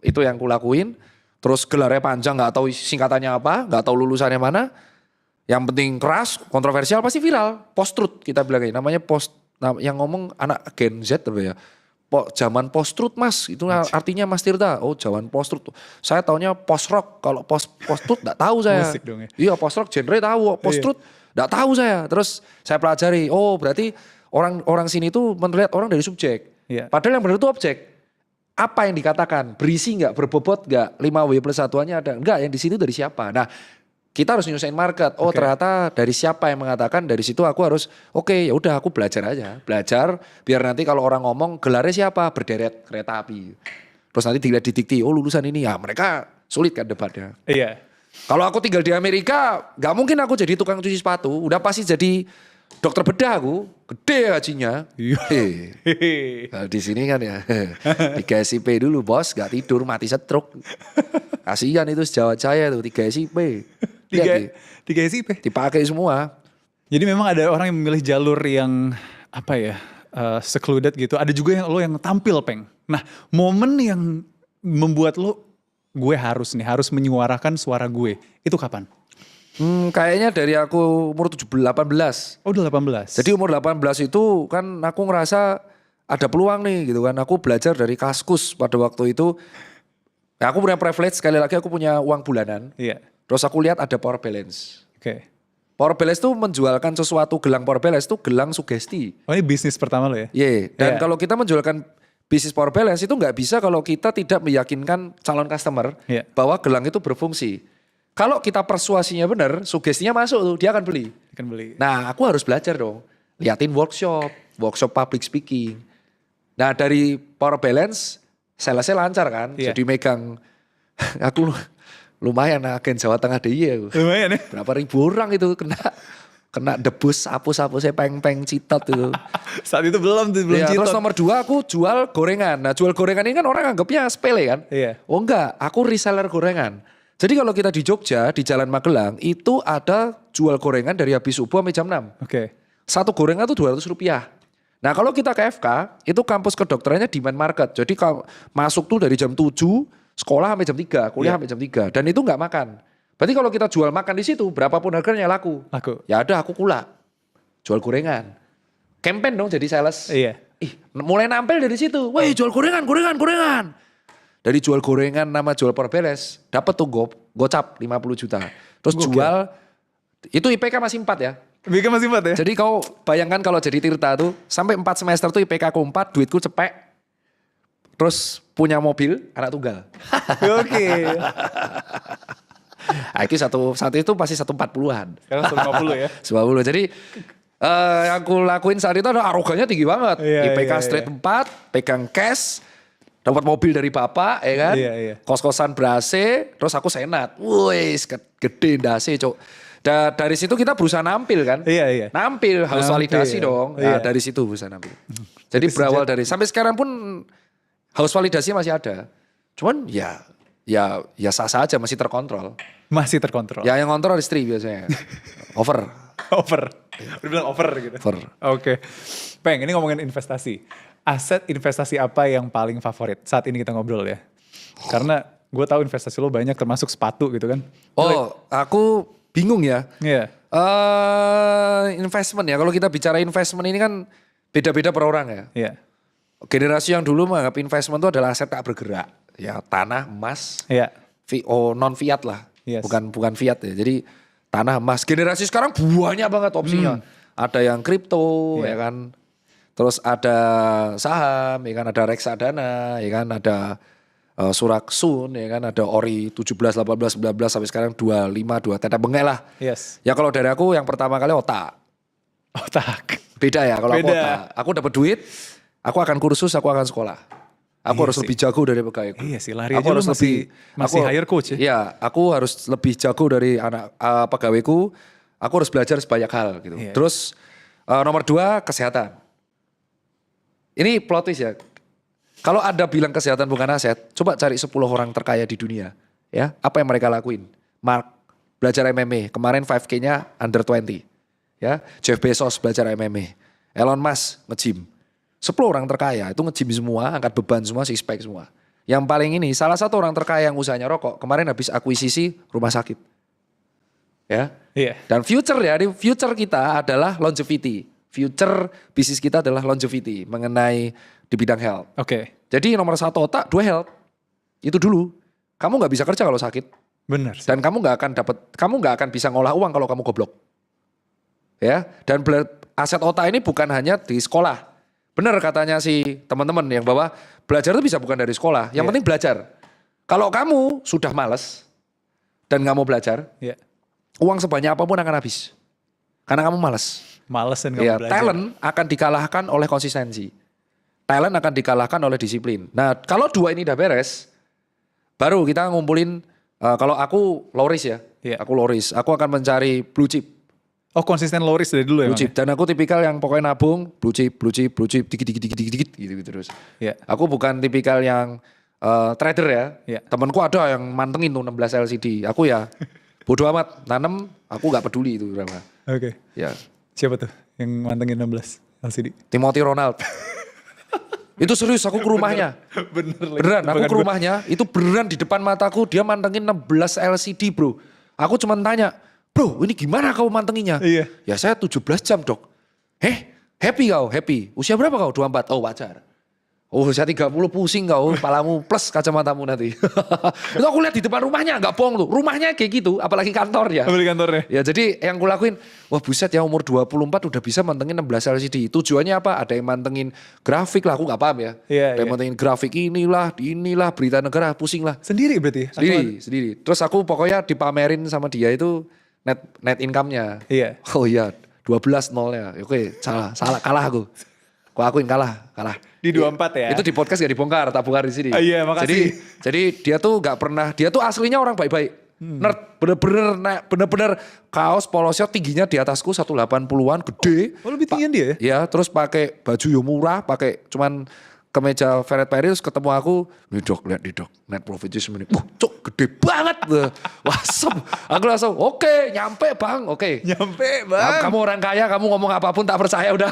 Itu yang kulakuin. Terus gelarnya panjang, nggak tahu singkatannya apa, nggak tahu lulusannya mana. Yang penting keras, kontroversial pasti viral. Post truth kita bilangnya, namanya post. Yang ngomong anak Gen Z apa ya? Zaman post truth mas, itu artinya Mas Tirta. Oh zaman post truth. Saya taunya post rock. Kalau post truth nggak tahu saya. Musik dong ya. Iya post rock genre tahu, post truth nggak tahu saya. Terus saya pelajari. Oh berarti orang sini tuh melihat orang dari subjek. Padahal yang benar itu objek. Apa yang dikatakan, berisi nggak, berbobot nggak, 5W+1-nya ada, enggak, yang di sini dari siapa. Nah kita harus nyusahin market, ternyata dari siapa yang mengatakan, dari situ aku harus, ya udah aku belajar aja. Belajar, biar nanti kalau orang ngomong, gelarnya siapa, berderet kereta api. Terus nanti dilihat di dikti, lulusan ini, ya mereka sulit kan debatnya. Iya. Kalau aku tinggal di Amerika, nggak mungkin aku jadi tukang cuci sepatu, udah pasti jadi dokter bedah aku, gede gajinya. Nah, di sini kan ya, 3 SIP dulu bos, gak tidur mati stroke. Kasihan itu sejawat saya tuh 3 SIP. 3 SIP? Dipakai semua. Jadi memang ada orang yang memilih jalur yang apa ya, secluded gitu. Ada juga yang lo yang tampil Peng. Nah momen yang membuat lo, gue harus menyuarakan suara gue, itu kapan? Kayaknya dari aku umur 18. Oh udah 18. Jadi umur 18 itu kan aku ngerasa ada peluang nih gitu kan. Aku belajar dari Kaskus pada waktu itu. Ya aku punya privilege, sekali lagi aku punya uang bulanan. Iya. Terus aku lihat ada power balance. Oke. Power balance itu menjualkan sesuatu, gelang power balance itu gelang sugesti. Oh ini bisnis pertama lo ya? Iya. Dan kalau kita menjualkan bisnis power balance itu nggak bisa kalau kita tidak meyakinkan calon customer bahwa gelang itu berfungsi. Kalau kita persuasinya benar, sugestinya masuk tuh, dia akan beli. Nah aku harus belajar dong. Liatin workshop public speaking. Nah dari power balance, salesnya lancar kan. Jadi megang, aku lumayan agen Jawa Tengah DIY. Lumayan ya. Berapa ribu orang itu kena debus, hapus-hapusnya peng-peng citat itu. Saat itu belum citat. Terus nomor 2 aku jual gorengan. Nah jual gorengan ini kan orang anggapnya sepele kan. Oh enggak, aku reseller gorengan. Jadi kalau kita di Jogja, di Jalan Magelang, itu ada jual gorengan dari habis subuh sampai jam 6. Satu gorengan itu Rp200. Nah kalau kita ke FK, itu kampus kedokterannya demand market. Jadi kalau masuk tuh dari jam 7, sekolah sampai jam 3, kuliah sampai jam 3. Dan itu nggak makan. Berarti kalau kita jual makan di situ, berapapun harganya laku. Ya ada aku kula, jual gorengan. Campaign dong jadi sales. Mulai nampil dari situ. Woi jual gorengan. Dari jual gorengan nama jual power balance, dapat tuh gocap 50 juta. Terus jual, itu IPK masih 4 ya. IPK masih 4 ya? Jadi kau bayangkan kalau jadi Tirta tuh, sampai 4 semester tuh IPK ku 4, duitku cepek. Terus punya mobil, anak tunggal. Itu saat itu pasti 140-an. Sekarang 150 ya? 150. Jadi yang aku lakuin saat itu adalah arogannya tinggi banget. IPK straight 4, pegang cash. Dapat mobil dari bapak, ya kan? Kos-kosan ber-AC, terus aku senat. Wih, gede ndase, cok. Dari situ kita berusaha nampil kan? Nampil, harus validasi dong. Nah, dari situ berusaha nampil. Jadi berawal dari, sampai sekarang pun haus validasi masih ada. Cuman ya sah-sah aja, masih terkontrol. Ya yang kontrol istri biasanya. Over. Udah bilang over gitu. Oke. Peng, ini ngomongin investasi. Aset investasi apa yang paling favorit saat ini kita ngobrol ya? Karena gue tahu investasi lo banyak termasuk sepatu gitu kan. Aku bingung ya. Investment ya, kalau kita bicara investment ini kan beda-beda per orang ya. Generasi yang dulu menganggap investment itu adalah aset tak bergerak. Ya tanah, emas, non fiat lah. Bukan fiat ya. Jadi tanah, emas. Generasi sekarang banyak banget opsinya. Ada yang kripto ya kan. Terus ada saham, ya kan, ada reksadana, ya kan, ada Suraksun, ya kan, ada Ori 17, 18, 19 sampai sekarang 25, 2 tetek bengek lah. Ya kalau dari aku yang pertama kali otak. Beda ya kalau aku otak. Aku dapat duit, aku akan kursus, aku akan sekolah. Aku harus lebih jago dari pegawaiku. Iya sih, lari aja masih hire coach ya. Iya, aku harus lebih jago dari anak pegawaiku. Aku harus belajar sebanyak hal gitu. Terus nomor 2 kesehatan. Ini plot twist ya. Kalau Anda bilang kesehatan bukan aset, coba cari 10 orang terkaya di dunia. Ya, apa yang mereka lakuin? Mark belajar MMA, kemarin 5K-nya under 20. Ya, Jeff Bezos belajar MMA. Elon Musk nge-gym. 10 orang terkaya itu nge-gym semua, angkat beban semua, six pack semua. Yang paling ini, salah satu orang terkaya yang usahanya rokok, kemarin habis akuisisi rumah sakit. Ya. Iya. Dan future kita adalah longevity. Future bisnis kita adalah longevity mengenai di bidang health. Oke. Jadi nomor 1 otak, 2 health. Itu dulu. Kamu nggak bisa kerja kalau sakit. Bener. Dan kamu nggak akan bisa ngolah uang kalau kamu goblok. Ya. Dan aset otak ini bukan hanya di sekolah. Bener katanya si teman-teman yang bahwa belajar itu bisa bukan dari sekolah. Yang penting belajar. Kalau kamu sudah malas dan nggak mau belajar, uang sebanyak apapun akan habis. Karena kamu malas. Males dan gak mau belajar. Talent akan dikalahkan oleh konsistensi. Talent akan dikalahkan oleh disiplin. Nah kalau 2 ini udah beres, baru kita ngumpulin, kalau aku low risk ya. Aku low risk. Aku akan mencari blue chip. Oh konsisten low risk dari dulu ya? Blue chip. Dan aku tipikal yang pokoknya nabung, blue chip, dikit gitu terus. Aku bukan tipikal yang trader ya. Temanku ada yang mantengin tuh 16 LCD. Aku ya bodo amat, nanem, aku gak peduli itu berapa. Oke. Ya. Siapa tuh yang mantengin 16 LCD? Timothy Ronald. Itu serius, aku ke rumahnya. Beneran, aku ke rumahnya, itu beneran di depan mataku, dia mantengin 16 LCD bro. Aku cuma tanya, bro ini gimana kau mantenginya? Iya. Ya saya 17 jam dok. Happy kau? Happy. Usia berapa kau? 24. Oh wajar. Oh usia 30 pusing kau, kepalamu plus kacamatamu nanti. Itu aku lihat di depan rumahnya, gak bohong tuh. Rumahnya kayak gitu, apalagi kantornya. Apalagi kantornya. Ya jadi yang aku lakuin, wah buset ya umur 24 udah bisa mantengin 16 LCD. Tujuannya apa? Ada yang mantengin grafik lah, aku gak paham ya. Ada yang mantengin grafik inilah, berita negara, pusing lah. Sendiri berarti? Sendiri. Terus aku pokoknya dipamerin sama dia itu net income-nya. Iya. Oh iya, 12 nolnya. Oke, salah, kalah aku. Aku akuin kalah. Di 24 ya? Itu di podcast gak dibongkar, tak bongkar di sini. Iya, makasih. Jadi dia tuh gak pernah, dia tuh aslinya orang baik-baik. Nerd, bener-bener kaos polosnya tingginya di atasku 180-an, gede. Oh lebih tinggi dia ya? Ya, terus pakai baju yang murah, pakai cuman kemeja Fred Perry, terus ketemu aku, nih dok, lihat nih dok, net profit ini, cok gede banget. Wah, aku langsung, oke, nyampe bang, oke. Nyampe bang. Kamu orang kaya, kamu ngomong apapun tak percaya udah.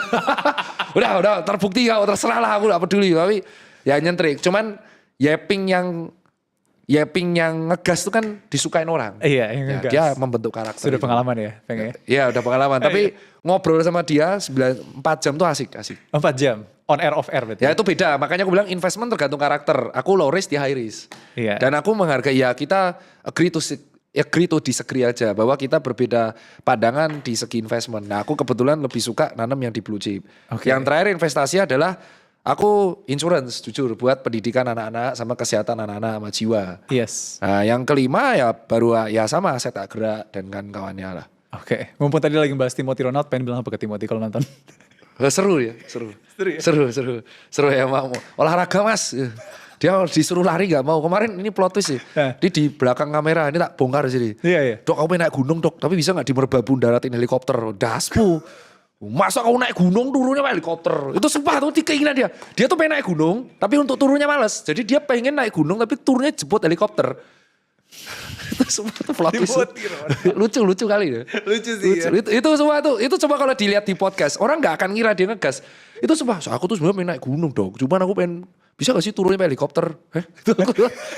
udah terbukti kau, terserah lah aku gak peduli. Tapi ya nyentrik, cuman Yeping yang ngegas itu kan disukain orang. Iya, yang ngegas. Dia membentuk karakter. Sudah itu. pengalaman ya, pengen. Iya, udah pengalaman. Tapi ngobrol sama dia 4 jam tuh asik. 4 jam, on air off air berarti. Ya itu beda, makanya aku bilang investment tergantung karakter. Aku low risk, dia high risk. Iya. Dan aku menghargai ya kita agree to disagree aja bahwa kita berbeda pandangan di segi investment. Nah, aku kebetulan lebih suka nanam yang di blue chip. Yang terakhir investasi adalah aku insurance jujur buat pendidikan anak-anak sama kesehatan anak-anak sama jiwa. Yes. Nah, yang kelima ya baru ya sama aset tak gerak dan kan kawannya lah. Oke. Mumpung tadi lagi bahas Timothy Ronald, pengen bilang apa ke Timothy kalau nonton? Seru ya, seru. Seru ya mau. Olahraga mas. Dia disuruh lari gak mau. Kemarin ini plot twist sih. Dia di belakang kamera, ini tak bongkar sini. Iya. Dok, kamu naik gunung dok, tapi bisa gak di Merbabu daratin helikopter? Dasmu. Masa kau naik gunung turunnya pakai helikopter? Itu sumpah tuh keinginan dia. Dia tuh pengen naik gunung, tapi untuk turunnya males. Jadi dia pengen naik gunung, tapi turunnya jemput helikopter. Itu semua tuh plot twist. Lucu kali ya. Lucu sih ya. Itu semua tuh, itu coba kalau dilihat di podcast, orang gak akan ngira dia ngegas. Itu sumpah, aku tuh sebenarnya pengen naik gunung dong. Cuman aku pengen, bisa gak sih turunnya pakai helikopter?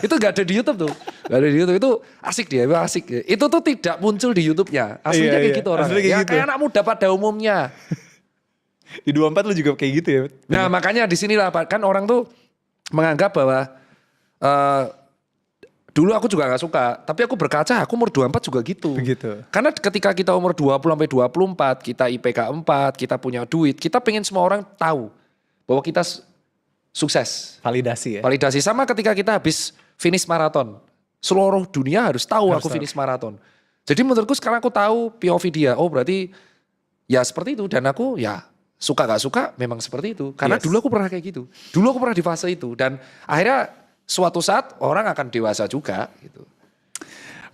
Itu gak ada di YouTube tuh. Gak ada di YouTube, itu asik dia, asik. Itu tuh tidak muncul di YouTube-nya. Aslinya kayak gitu orang. Ya kayak anak muda pada umumnya. Di 24 lu juga kayak gitu ya? Nah makanya di sinilah kan orang tuh menganggap bahwa dulu aku juga gak suka, tapi aku berkaca aku umur 24 juga gitu. Begitu. Karena ketika kita umur 20 sampai 24, kita IPK 4, kita punya duit, kita pengen semua orang tahu bahwa kita sukses. Validasi ya? Validasi sama ketika kita habis finish maraton. Seluruh dunia harus tahu aku finish maraton. Jadi menurutku sekarang aku tahu POV dia, oh berarti ya seperti itu. Dan aku ya suka gak suka memang seperti itu. Karena dulu aku pernah kayak gitu. Dulu aku pernah di fase itu. Dan akhirnya suatu saat orang akan dewasa juga gitu.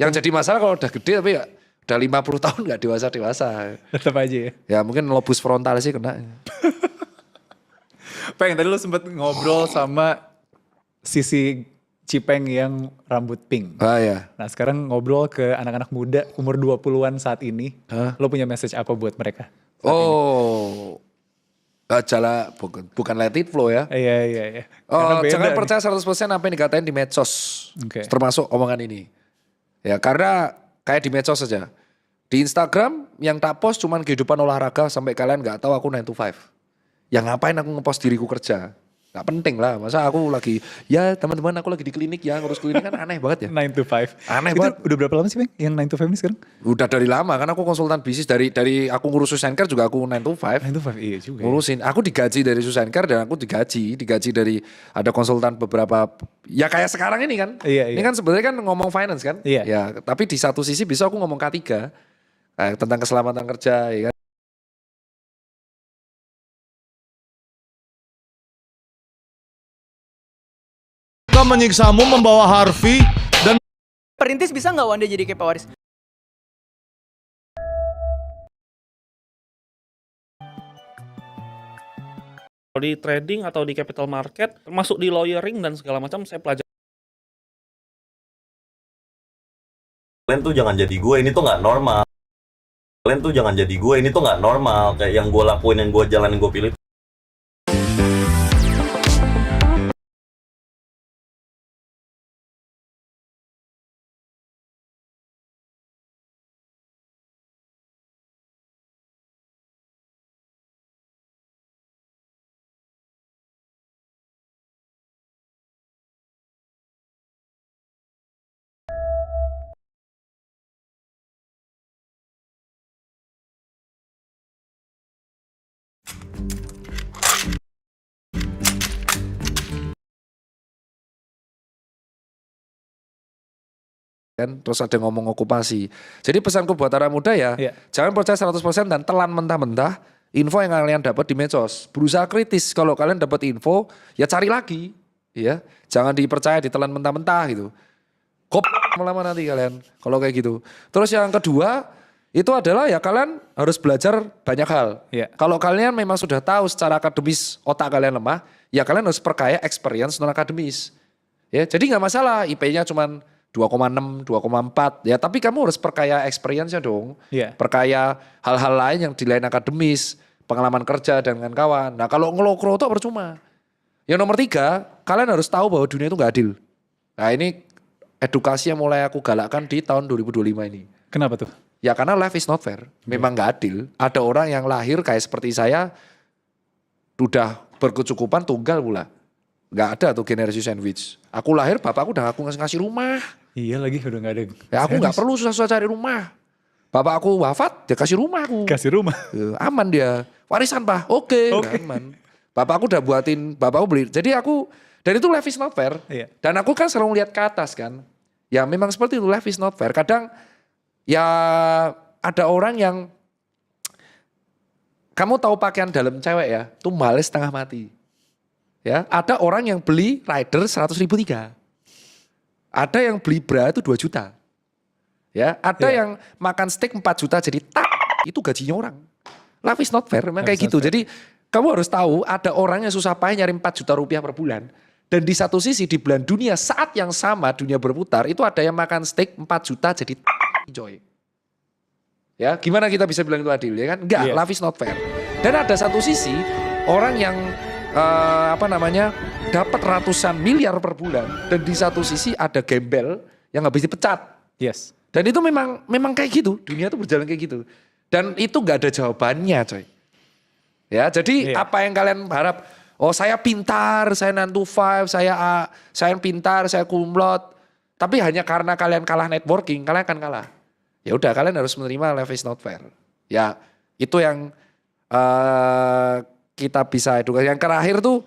Yang jadi masalah kalau udah gede tapi udah 50 tahun gak dewasa-dewasa. Tetap aja ya? Ya mungkin lobus frontal sih kena. Peng, tadi lu sempet ngobrol sama sisi Cipeng yang rambut pink. Ah ya. Nah sekarang ngobrol ke anak-anak muda umur 20-an saat ini. Lo punya message apa buat mereka? bukan let it flow ya. Iya. Oh, Karena jangan beda percaya 100% apa yang dikatain di medsos. Oke. Termasuk omongan ini. Ya, karena kayak di medsos saja. Di Instagram yang tak post cuman kehidupan olahraga sampai kalian nggak tahu aku 9 to 5. Ya ngapain aku ngepost diriku kerja? Nggak penting lah. Masa aku lagi, ya teman-teman aku lagi di klinik ya, ngurus klinik kan aneh banget ya. 9 to 5. Aneh Itu banget. udah berapa lama sih Bang yang 9 to 5 ini sekarang? Udah dari lama kan aku konsultan bisnis dari aku ngurus Susan Care juga aku 9 to 5. 9 to 5 iya juga. Ngurusin. Aku digaji dari Susan Care dan aku digaji dari ada konsultan beberapa ya kayak sekarang ini kan. Iya. Ini kan sebenarnya kan ngomong finance kan. Iya. Ya, tapi di satu sisi bisa aku ngomong K3 tentang keselamatan kerja ya kan. Kita menyiksamu membawa Harvey dan Perintis bisa nggak one day jadi kayak Pak Waris? Kalau di trading atau di capital market, termasuk di lawyering dan segala macam, saya pelajari. Kalian tuh jangan jadi gue, ini tuh nggak normal. Kalian tuh jangan jadi gue, ini tuh nggak normal. Kayak yang gue lakuin, yang gue jalanin, gue pilih. Kan terus ada yang ngomong okupasi. Jadi pesanku buat anak muda ya, Iya. jangan percaya 100% dan telan mentah-mentah info yang kalian dapat di medsos. Berusaha kritis, kalau kalian dapat info ya cari lagi, ya. Jangan dipercaya ditelan mentah-mentah gitu. Kop lama nanti kalian kalau kayak gitu. Terus yang kedua itu adalah ya kalian harus belajar banyak hal. Iya. Kalau kalian memang sudah tahu secara akademis otak kalian lemah, ya kalian harus perkaya experience non akademis. Ya, jadi nggak masalah IP-nya cuman 2,6, 2,4 ya, tapi kamu harus perkaya experience-nya dong. Iya. Perkaya hal-hal lain yang di lain akademis, pengalaman kerja dengan kawan. Nah, kalau ngelokro itu percuma. Yang nomor 3, kalian harus tahu bahwa dunia itu nggak adil. Nah, ini edukasi yang mulai aku galakkan di tahun 2025 ini. Kenapa tuh? Ya karena life is not fair. Memang nggak adil. Ada orang yang lahir kayak seperti saya, udah berkecukupan tunggal pula. Nggak ada tuh generasi sandwich. Aku lahir bapakku udah aku ngasih rumah. Iya lagi udah gak ada. Ya aku nggak perlu susah-susah cari rumah. Bapak aku wafat, dia kasih rumah aku. Kasih rumah. Aman dia. Warisan Pak, oke. Aman. Bapak aku udah buatin, bapak aku beli. Jadi aku, dan itu life is not fair. Iya. Dan aku kan selalu lihat ke atas kan. Ya memang seperti itu, life is not fair. Kadang ya ada orang yang, kamu tahu pakaian dalam cewek ya, tuh males setengah mati. Ya, ada orang yang beli rider 100.000 3. Ada yang beli bra itu 2 juta. Ya, ada Iya. yang makan steak 4 juta jadi itu gajinya orang. Life is not fair, memang kayak Life is gitu. not fair. Jadi kamu harus tahu ada orang yang susah payah nyari 4 juta rupiah per bulan. Dan di satu sisi di bulan dunia saat yang sama dunia berputar itu ada yang makan steak 4 juta jadi joy. Ya, gimana kita bisa bilang itu adil ya kan? Enggak, Iya. life is not fair. Dan ada satu sisi orang yang dapat ratusan miliar per bulan dan di satu sisi ada gembel yang habis dipecat. Yes. Dan itu memang kayak gitu, dunia itu berjalan kayak gitu. Dan itu nggak ada jawabannya, coy. Ya, jadi Iya. apa yang kalian harap? Oh, saya pintar, saya 9 to 5, saya pintar, saya kumlot. Tapi hanya karena kalian kalah networking, kalian akan kalah. Ya udah, kalian harus menerima life is not fair. Ya, itu yang kita bisa edukasi. Yang terakhir tuh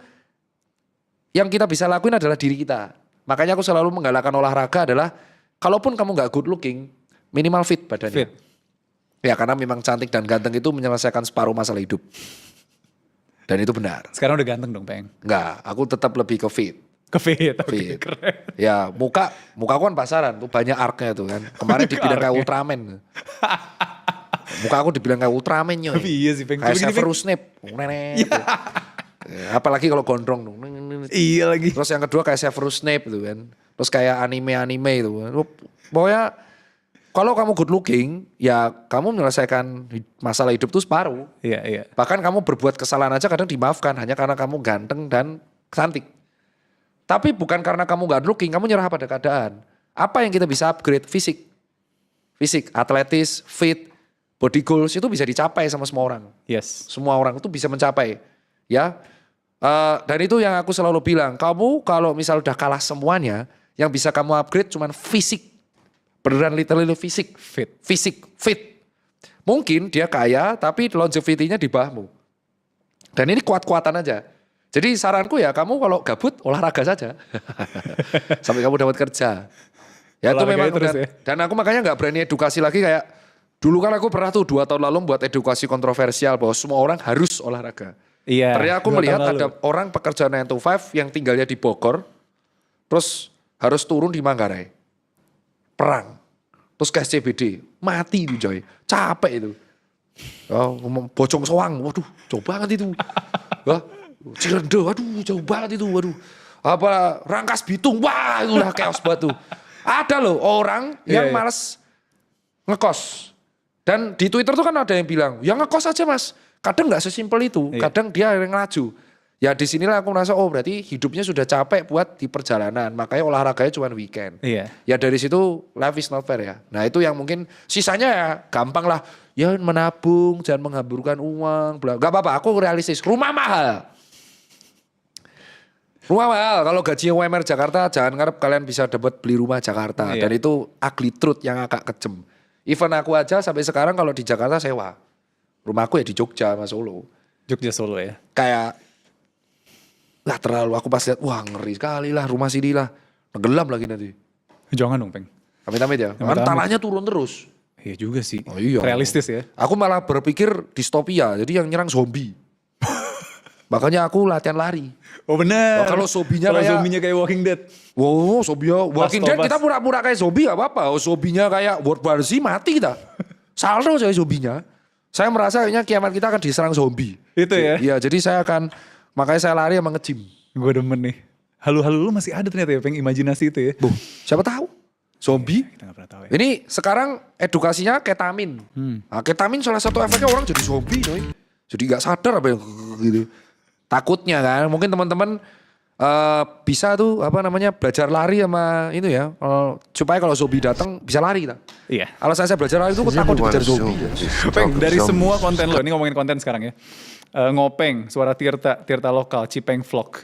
yang kita bisa lakuin adalah diri kita. Makanya aku selalu menggalakkan olahraga adalah kalaupun kamu nggak good looking, minimal fit badannya. Fit. Ya karena memang cantik dan ganteng itu menyelesaikan separuh masalah hidup. Dan itu benar. Sekarang udah ganteng dong, Peng. Enggak, aku tetap lebih ke fit. Ke fit, oke, Fit. keren. Ya muka aku kan pasaran tuh banyak arknya tuh kan. Kemarin dibilang kayak Ultraman. Muka aku dibilang kayak Ultraman nyoy. Tapi iya sih, Peng. Kayak Coba gini, Peng. Severus Snape. Nenek. Ya, apalagi kalau gondrong dong. Iya lagi. Terus yang kedua kayak Severus Snape gitu kan. Terus kayak anime-anime itu kan. Pokoknya kalau kamu good looking, ya kamu menyelesaikan masalah hidup tuh separuh. Iya. Bahkan kamu berbuat kesalahan aja kadang dimaafkan hanya karena kamu ganteng dan cantik. Tapi bukan karena kamu gak looking, kamu nyerah pada keadaan. Apa yang kita bisa upgrade? Fisik. Fisik, atletis, fit, body goals itu bisa dicapai sama semua orang. Yes. Semua orang itu bisa mencapai. Ya. Dan itu yang aku selalu bilang, kamu kalau misal udah kalah semuanya, yang bisa kamu upgrade cuman fisik. Beneran literally fisik. Fisik, fit. Mungkin dia kaya tapi longevity-nya di bawahmu. Dan ini kuat-kuatan aja. Jadi saranku ya kamu kalau gabut olahraga saja. Sampai kamu dapat kerja. Ya itu memang terus ya. Dan aku makanya gak berani edukasi lagi kayak dulu kan aku pernah tuh 2 tahun lalu buat edukasi kontroversial bahwa semua orang harus olahraga. Iya. Ternyata aku 2 melihat tahun ada lalu. orang pekerja 9 to 5 yang tinggalnya di Bogor, terus harus turun di Manggarai. Perang. Terus ke SCBD. Mati itu coy. Capek itu. Oh, Bojong Soang. Waduh, jauh banget itu. Wah, Cirende. Waduh, jauh banget itu. Waduh. Apa, Rangkas Bitung. Wah, itu lah chaos batu. Ada loh orang yang malas ngekos. Dan di Twitter tuh kan ada yang bilang, ya ngekos aja mas. Kadang gak sesimpel itu, kadang dia yang ngelaju. Ya disinilah aku merasa, oh berarti hidupnya sudah capek buat di perjalanan. Makanya olahraganya cuma weekend. Iya. Ya dari situ life is not fair ya. Nah itu yang mungkin sisanya ya gampang lah. Ya menabung, jangan menghamburkan uang. Gak apa-apa, aku realistis. Rumah mahal. Rumah mahal, kalau gaji UMR Jakarta jangan ngarep kalian bisa dapat beli rumah Jakarta. Iya. Dan itu ugly truth yang agak kejem. Even aku aja sampai sekarang kalau di Jakarta sewa. Rumahku ya di Jogja sama Solo. Jogja Solo ya. Kayak gak terlalu, aku pas lihat wah ngeri sekali lah rumah sini lah. Tenggelam lagi nanti. Jangan dong, Peng. Amit-amit ya. Kan Amit-amit. tanahnya turun terus. Iya juga sih. Oh iya. Realistis ya. Aku malah berpikir distopia, jadi yang nyerang zombie. Makanya aku latihan lari. Oh benar. Oh, kalau zombinya kayak- zombinya kayak Walking Dead. Wow, zombie Walking Dead Tobas. kita pura-pura kayak zombie gak apa-apa. Oh, zombinya kayak World War Z mati kita. Saldo saya zombinya. Saya merasa kayaknya kiamat kita akan diserang zombie. Itu ya? Iya, jadi saya akan, makanya saya lari sama nge-gym. Gue demen nih. Halu-halu lu masih ada ternyata ya, Peng, imajinasi itu ya. Boh, siapa tahu? Zombie. Kita gak pernah tahu ya. Ini sekarang edukasinya ketamin. Nah, ketamin salah satu efeknya orang jadi zombie coy. Jadi gak sadar apa yang gitu. Takutnya kan, mungkin teman-teman bisa tuh apa namanya belajar lari sama itu ya. Supaya kalau zombie datang bisa lari kita. Iya. Alasan saya belajar lari itu aku takut dikejar zombie. Peng, dari semua konten lo, ini ngomongin konten sekarang ya. Ngopeng, Suara Tirta, Tirta Lokal, Cipeng Vlog.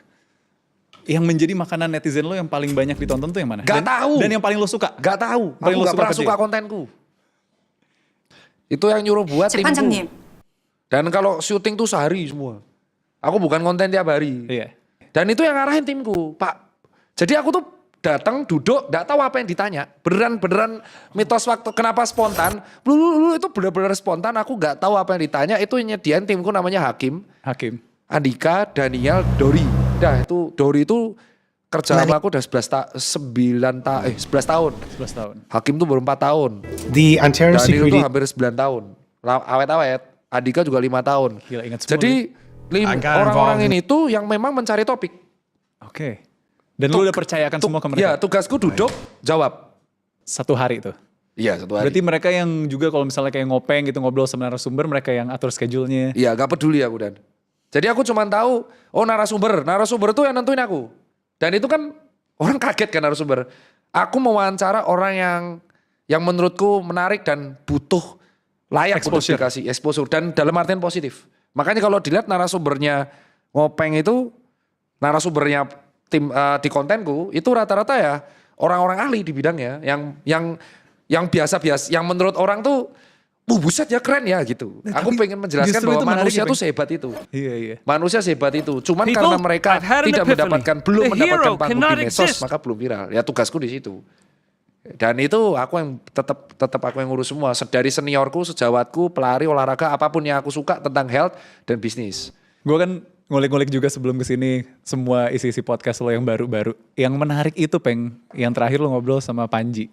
Yang menjadi makanan netizen lo yang paling banyak ditonton tuh yang mana? Gak tahu. Dan yang paling lo suka? Gak tahu. Paling Aku lo gak suka pernah apa suka sih? kontenku. Itu yang nyuruh buat timku. 재판장님, Dan kalau syuting tuh sehari semua. Aku bukan konten tiap hari. Iya. Dan itu yang ngarahin timku, Pak. Jadi aku tuh datang, duduk, gak tahu apa yang ditanya. Beneran mitos waktu, kenapa spontan. Lu itu bener-bener spontan, aku gak tahu apa yang ditanya. Itu yang nyediain timku namanya Hakim, Hakim. Andika, Daniel, Dori. Dah itu, Dori itu kerja sama aku udah 11 tahun. 11 tahun. Hakim tuh baru 4 tahun. The Ontario Daniel Security tuh hampir 9 tahun. Awet-awet. Andika juga 5 tahun. Gila, ingat semua. Jadi orang-orang ini tuh yang memang mencari topik. Oke. Dan lu udah percayakan semua ke mereka? Iya, tugasku duduk, jawab. 1 hari itu? Iya, 1 hari. Berarti mereka yang juga kalau misalnya kayak ngopeng gitu ngobrol sama narasumber, mereka yang atur schedule-nya. Iya, gak peduli aku Dan. Jadi aku cuma tahu, oh narasumber tuh yang nentuin aku. Dan itu kan orang kaget kan narasumber. Aku mewawancara orang yang menurutku menarik dan butuh layak untuk Exposure. dikasih exposure dan dalam artian positif. Makanya kalau dilihat narasumbernya ngopeng itu, narasumbernya tim di kontenku itu rata-rata ya orang-orang ahli di bidangnya yang biasa-biasa, yang menurut orang tuh buset ya keren ya gitu. Aku tapi pengen menjelaskan justru bahwa itu menarik manusia ya, tuh Peng. sehebat itu. Iya. Manusia sehebat itu. Cuman People, karena mereka I've had an tidak epiphany. mendapatkan, belum The mendapatkan hero panggung cannot di medsos, exist. maka belum viral. Ya tugasku di situ. Dan itu aku yang tetap aku yang ngurus semua. Dari seniorku, sejawatku, pelari, olahraga, apapun yang aku suka tentang health dan bisnis. Gue kan ngulik-ngulik juga sebelum kesini semua isi-isi podcast lo yang baru-baru. Yang menarik itu Peng, yang terakhir lo ngobrol sama Panji.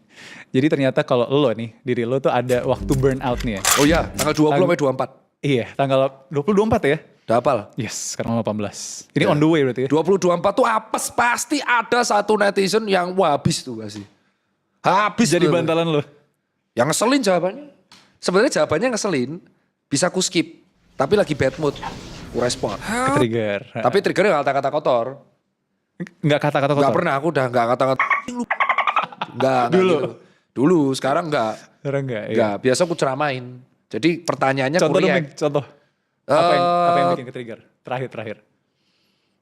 Jadi ternyata kalau lo nih, diri lo tuh ada waktu burnout nih ya. Oh iya, tanggal 20 sampai 24. Iya, tanggal 20-24 ya. Udah hafal? Yes, sekarang 18. Ini on the way berarti ya. 20-24 tuh apes, pasti ada satu netizen yang wah habis tuh pasti. Habis Jadi tuh. bantalan lo. Yang ngeselin jawabannya. Sebenarnya jawabannya ngeselin, bisa ku skip. Tapi lagi bad mood, ku respon. Trigger. Tapi triggernya kata-kata kotor. Nggak kata-kata kotor. Gak pernah, aku udah gak kata-kata. Enggak Dulu? gitu. Dulu, sekarang enggak. Sekarang nggak? Iya. Enggak, biasa aku ceramain. Jadi pertanyaannya Contoh ku dong, react. Meng, contoh. Apa yang bikin ke-trigger? Terakhir.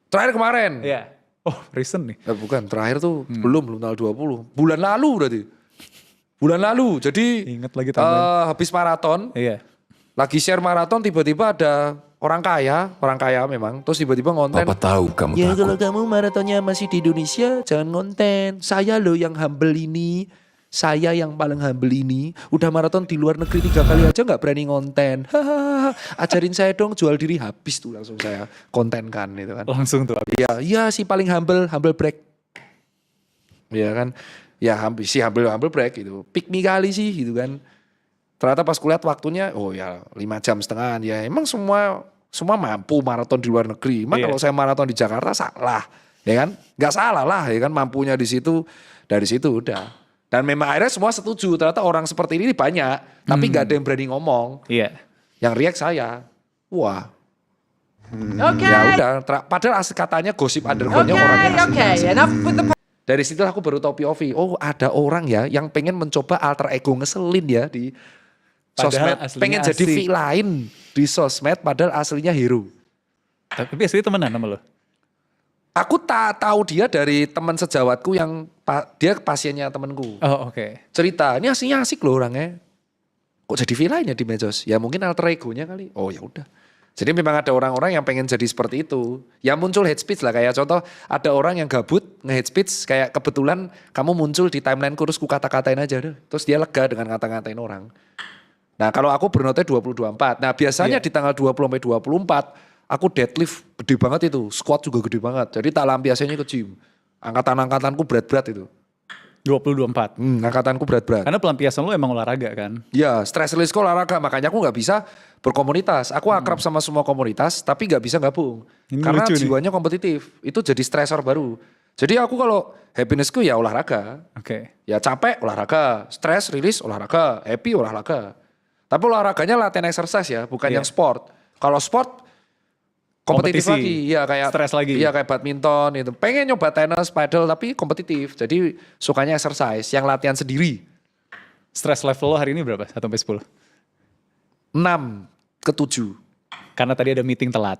Terakhir kemarin. Iya. Oh, recent nih. Bukan, terakhir tuh belum tanggal 20. Bulan lalu berarti. Bulan lalu, jadi Ingat lagi tanggalnya. habis maraton, Iya. lagi share maraton tiba-tiba ada orang kaya memang, terus tiba-tiba ngonten. Apa tahu kamu Ya takut? kalau kamu maratonnya masih di Indonesia, jangan ngonten. Saya loh yang humble ini, saya yang paling humble ini. Udah maraton di luar negeri 3 kali aja nggak berani ngonten. Hahaha, ajarin saya dong jual diri, habis tuh langsung saya kontenkan itu kan. Langsung tuh. Iya si paling humble break. Iya kan. Ya humble break gitu. Pick me kali sih gitu kan. Ternyata pas kulihat waktunya, oh ya 5,5 jam. Ya emang semua mampu maraton di luar negeri. Emang Iya. kalau saya maraton di Jakarta salah. Ya kan? Gak salah lah ya kan, mampunya di situ. Dari situ udah. Dan memang akhirnya semua setuju. Ternyata orang seperti ini banyak. Tapi gak ada yang berani ngomong. Iya. Yang react saya. Wah. Ya udah. Padahal asli katanya gosip underground-nya orangnya asli. Dari situ aku baru tahu POV. Oh ada orang ya yang pengen mencoba alter ego ngeselin ya di Padahal sosmed. aslinya Pengen jadi asik. villain di sosmed padahal aslinya hero. Tapi asli temenan sama lo? Aku tak tahu dia dari teman sejawatku yang dia pasiennya temanku. Oh, oke. Cerita, ini aslinya asik loh orangnya. Kok jadi villain ya di medsos? Ya mungkin alter egonya kali. Oh ya udah. Jadi memang ada orang-orang yang pengen jadi seperti itu. Ya muncul hate speech lah, kayak contoh ada orang yang gabut nge-hate speech, kayak kebetulan kamu muncul di timeline terus ku kata-katain aja deh. Terus dia lega dengan kata-katain orang. Nah kalau aku bernotnya 20-24. Nah biasanya di tanggal 20 sampai 24 aku deadlift gede banget itu. Squat juga gede banget. Jadi tak lampiasnya ke gym. Angkatan-angkatanku berat-berat itu. 20-24. Angkatanku berat-berat. Karena pelampiasan lo emang olahraga kan? Ya, stress release olahraga. Makanya aku gak bisa berkomunitas. Aku akrab sama semua komunitas, tapi gak bisa gabung. Ini Karena lucu nih. jiwanya kompetitif. Itu jadi stressor baru. Jadi aku kalau happinessku ya olahraga. Oke. Ya capek olahraga, stress release olahraga, happy olahraga. Tapi olahraganya latihan exercise ya, bukan Iya. yang sport. Kalau sport kompetitif Kompetisi. lagi, ya kayak Stres lagi. Iya kayak badminton itu. Pengen nyoba tenis, paddle tapi kompetitif. Jadi sukanya exercise, yang latihan sendiri. Stress level lo hari ini berapa? 1 sampai 10? 6 ke 7. Karena tadi ada meeting telat.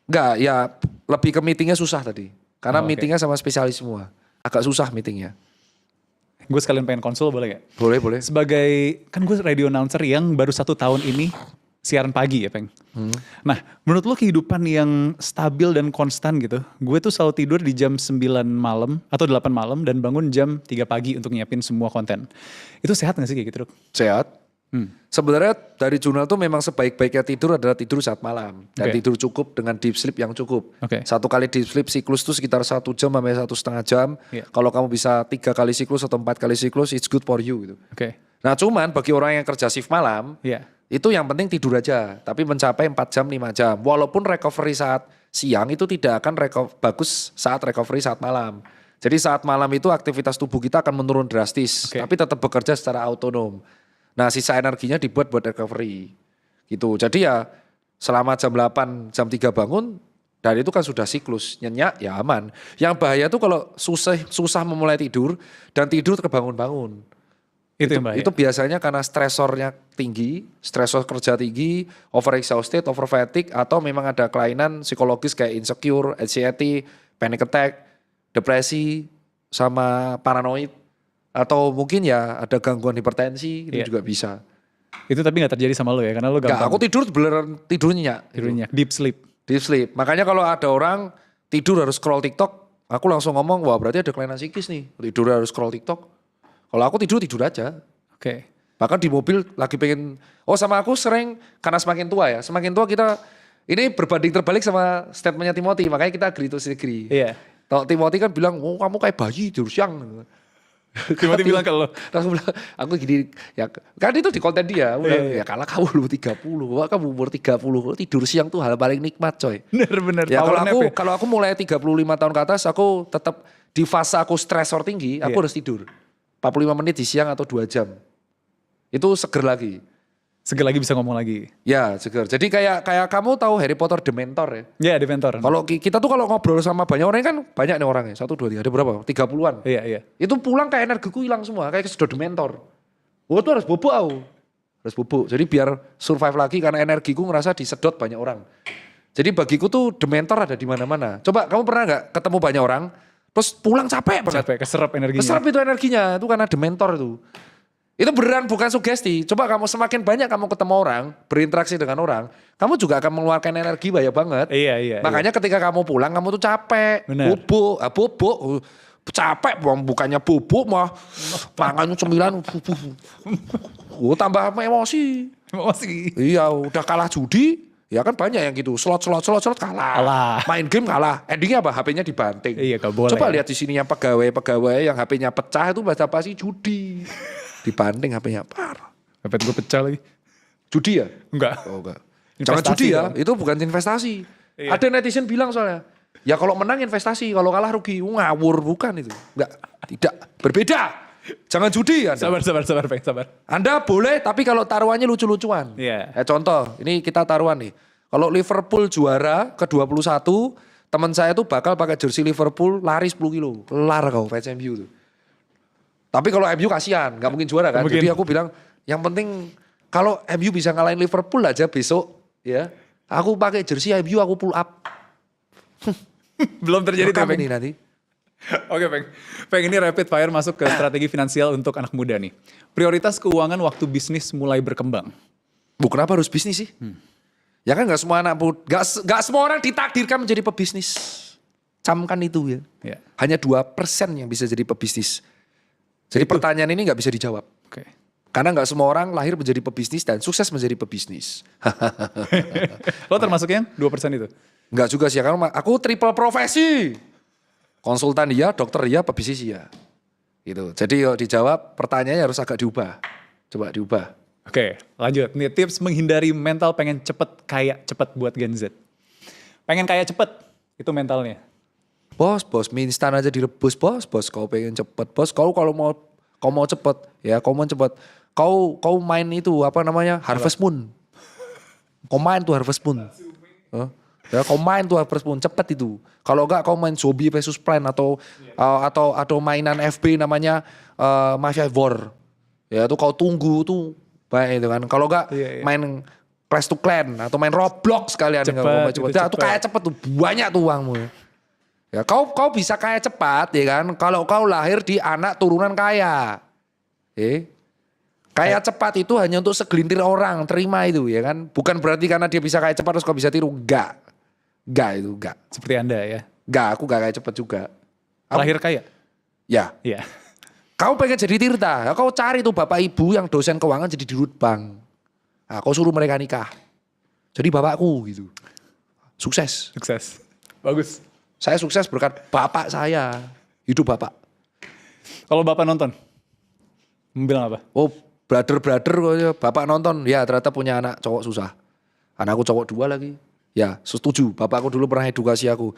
Enggak, ya lebih ke meetingnya susah tadi. Karena Oh, oke. meetingnya sama spesialis semua. Agak susah meetingnya. Gue sekalian pengen konsul boleh gak? Boleh. Sebagai, kan gue radio announcer yang baru 1 tahun ini siaran pagi ya Peng. Nah menurut lo kehidupan yang stabil dan konstan gitu. Gue tuh selalu tidur di jam 9 malam atau 8 malam dan bangun jam 3 pagi untuk nyiapin semua konten. Itu sehat gak sih kayak gitu Dok? Sehat. Sebenarnya dari jurnal tuh memang sebaik-baiknya tidur adalah tidur saat malam. Dan Oke. tidur cukup dengan deep sleep yang cukup. Oke. 1 kali deep sleep siklus tuh sekitar 1 jam sampai 1,5 jam. Iya. Kalau kamu bisa 3 kali siklus atau 4 kali siklus, it's good for you gitu. Oke. Nah cuman bagi orang yang kerja shift malam, Iya. itu yang penting tidur aja. Tapi mencapai 4 jam, 5 jam. Walaupun recovery saat siang itu tidak akan bagus saat recovery saat malam. Jadi saat malam itu aktivitas tubuh kita akan menurun drastis. Oke. Tapi tetap bekerja secara autonom. Nah sisa energinya dibuat buat recovery. Gitu. Jadi ya selama jam 8, jam 3 bangun, dan itu kan sudah siklus. Nyenyak ya aman. Yang bahaya tuh kalau susah memulai tidur dan tidur kebangun-bangun. Itu yang bahaya. Itu biasanya karena stresornya tinggi, stresor kerja tinggi, over exhausted, over fatigue, atau memang ada kelainan psikologis kayak insecure, anxiety, panic attack, depresi, sama paranoid. Atau mungkin ya ada gangguan hipertensi, itu Iya. juga bisa. Itu tapi gak terjadi sama lo ya? Karena lo Enggak, gampang aku tidur beneran tidurnya. tidurnya. Deep sleep. Deep sleep. Makanya kalau ada orang tidur harus scroll TikTok, aku langsung ngomong, wah berarti ada kelainan psikis nih. Tidur harus scroll TikTok. Kalau aku tidur aja. Oke. Bahkan di mobil lagi pengen, sama aku sering, karena semakin tua ya, semakin tua kita, ini berbanding terbalik sama statementnya Timothy, makanya kita agree to disagree. Iya. Kalau Timothy kan bilang, kamu kayak bayi tidur siang. Timothy bilang ke lo. Terus aku bilang, aku gini, ya kan itu di konten dia, aku bilang, Iya. ya kalah kamu lu 30, wah kamu umur 30, tidur siang tuh hal paling nikmat coy. Bener-bener. Ya power nap ya. kalau aku mulai 35 tahun ke atas, aku tetap di fase aku stresor tinggi, aku Iya. harus tidur. 45 menit di siang atau 2 jam. Itu seger lagi. Seger lagi bisa ngomong lagi. Ya, seger. Jadi kayak kamu tahu Harry Potter Dementor ya? Ya, Dementor. Kalau kita tuh kalau ngobrol sama banyak orang kan banyak nih orangnya. 1, 2, 3, ada berapa? 30-an. Iya. Itu pulang kayak energiku hilang semua, kayak kesedot Dementor. Gua tuh harus bubuk aku. Harus bubuk. Jadi biar survive lagi karena energiku ngerasa disedot banyak orang. Jadi bagiku tuh Dementor ada di mana-mana. Coba kamu pernah nggak ketemu banyak orang, terus pulang capek banget. Capek, keserap energinya. Keserap itu energinya, itu karena Dementor itu. Itu beneran bukan sugesti. Coba kamu semakin banyak kamu ketemu orang, berinteraksi dengan orang, kamu juga akan mengeluarkan energi banyak banget. Iya. Makanya ketika kamu pulang kamu tuh capek, Bener. bubuk, capek, bukannya bubuk mah makannya cemilan, tambah emosi. Emosi. Iya, udah kalah judi, ya kan banyak yang gitu, slot kalah. Kalah. Main game kalah, endingnya apa? HP-nya dibanting. Iya, gak boleh. Coba lihat di sini yang pegawai yang HP-nya pecah itu pasti judi. Dibanting HP-nya, parah. Dapat gue pecah lagi. Judi ya? Enggak. Oh enggak. Investasi Jangan judi ya, dong. itu bukan investasi. Iya. Ada netizen bilang soalnya, ya kalau menang investasi, kalau kalah rugi. Ngawur, bukan itu. Enggak, tidak. Berbeda. Jangan judi Anda. Sabar, Peng, sabar. Anda boleh, tapi kalau taruhannya lucu-lucuan. Iya. Contoh, ini kita taruhan nih. Kalau Liverpool juara ke-21, teman saya tuh bakal pakai jersey Liverpool lari 10 kilo. Kelar kau fans MU tuh. Tapi kalau MU kasihan, nggak mungkin juara kan. Mungkin. Jadi aku bilang, yang penting kalau MU bisa ngalahin Liverpool aja besok, ya. Aku pakai jersey MU, aku pull up. Belum terjadi tuh, Rekam Peng. ini nanti. Oke, Peng, ini rapid fire masuk ke strategi finansial untuk anak muda nih. Prioritas keuangan waktu bisnis mulai berkembang. Bu, kenapa harus bisnis sih? Ya kan nggak semua anak muda, nggak semua orang ditakdirkan menjadi pebisnis. Camkan itu ya. Ya. Hanya 2% yang bisa jadi pebisnis. Jadi pertanyaan ini nggak bisa dijawab. Oke. Karena nggak semua orang lahir menjadi pebisnis dan sukses menjadi pebisnis. Lo termasuk yang 2% itu? Nggak juga sih, karena aku triple profesi. Konsultan iya, dokter iya, pebisnis iya. Gitu. Jadi yuk dijawab, pertanyaannya harus agak diubah. Coba diubah. Oke, lanjut. Nih tips menghindari mental pengen cepet kaya cepet buat Gen Z. Pengen kaya cepet, itu mentalnya. Bos, mie instan aja direbus, bos. Kau pengen cepet, bos. Kau mau cepet, ya kau mau cepet. Kau main itu apa namanya Harvest Moon. Kau main tuh Harvest Moon. Ya, kau main tuh Harvest Moon, cepet itu. Kalau enggak kau main Zombie versus Plan atau mainan FB namanya Mafia War. Ya itu kau tunggu tuh baik itu kan. Kalau enggak main Clash to Clan atau main Roblox sekalian Cepet, enggak itu cepet. Ya, itu cepet. kayak cepet tuh, banyak tuh uangmu. Ya, kau bisa kaya cepat ya kan kalau kau lahir di anak turunan kaya. Kaya cepat itu hanya untuk segelintir orang, terima itu ya kan. Bukan berarti karena dia bisa kaya cepat terus kau bisa tiru. Enggak itu enggak. Seperti Anda ya. Enggak, aku enggak kaya cepat juga. Lahir kaya? Ya, Iya. kau pengen jadi Tirta, ya kau cari tuh bapak ibu yang dosen keuangan jadi dirut bank. Nah, kau suruh mereka nikah. Jadi bapakku gitu. Sukses. Sukses. Bagus. Saya sukses berkat bapak saya. Hidup bapak. Kalau Bapak nonton, bilang apa? Oh, brother kok bapak nonton. Ya ternyata punya anak cowok susah. Anakku cowok 2 lagi. Ya setuju, bapakku dulu pernah edukasi aku.